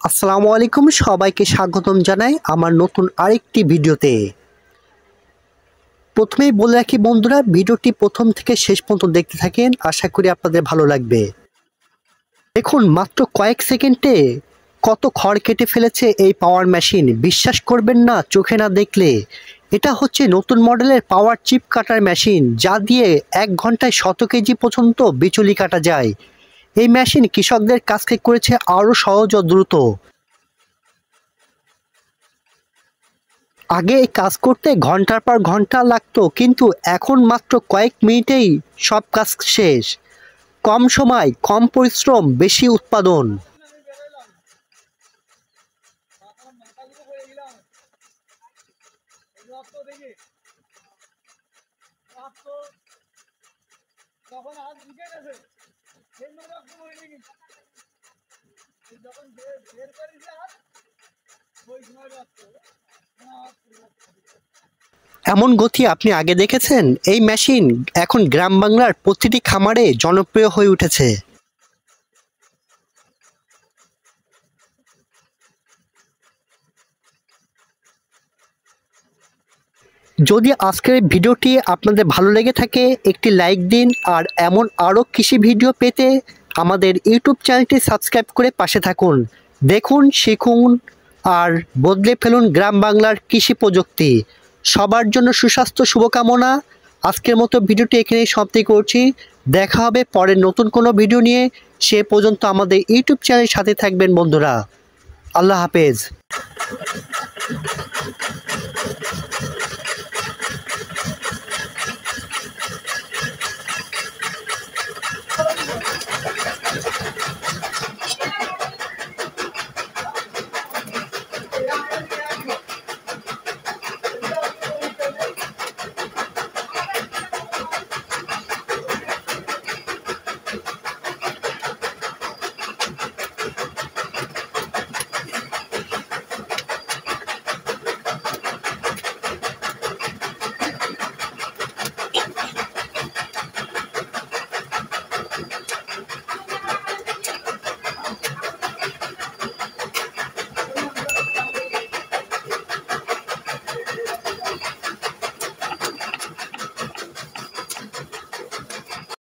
আসসালামু আলাইকুম, সবাইকে স্বাগতম জানাই আমার নতুন আরেকটি ভিডিওতে। প্রথমেই বলে রাখি বন্ধুরা, ভিডিওটি প্রথম থেকে শেষ পর্যন্ত দেখতে থাকেন, আশা করি আপনাদের ভালো লাগবে। দেখুন, মাত্র কয়েক সেকেন্ডে কত খড় কেটে ফেলেছে এই পাওয়ার মেশিন। বিশ্বাস করবেন না চোখে না দেখলে। এটা হচ্ছে নতুন মডেলের পাওয়ার চিপ কাটার মেশিন, যা দিয়ে 1 ঘন্টায় 100 কেজি পর্যন্ত বিচুলি কাটা যায়। এই মেশিন কৃষকদের কাজকে করেছে আরও সহজ ও দ্রুত। আগে এই কাজ করতে ঘন্টার পর ঘন্টা লাগতো, কিন্তু এখন মাত্র কয়েক মিনিটেই সব কাজ শেষ। কম সময়, কম পরিশ্রম, বেশি উৎপাদন। এমন গতি আপনি আগে দেখেছেন? এই মেশিন এখন গ্রাম বাংলার প্রতিটি খামারে জনপ্রিয় হয়ে উঠেছে। যদি আজকের ভিডিওটি আপনাদের ভালো লেগে থাকে, একটি লাইক দিন। আর এমন আরও কৃষি ভিডিও পেতে আমাদের ইউটিউব চ্যানেলটি সাবস্ক্রাইব করে পাশে থাকুন। দেখুন, শিখুন আর বদলে ফেলুন গ্রাম বাংলার কৃষি প্রযুক্তি। সবার জন্য সুস্বাস্থ্য শুভকামনা। আজকের মতো ভিডিওটি এখানেই সমাপ্তি করছি। দেখা হবে পরের নতুন কোনো ভিডিও নিয়ে। সে পর্যন্ত আমাদের ইউটিউব চ্যানেলের সাথে থাকবেন বন্ধুরা। আল্লাহ হাফেজ।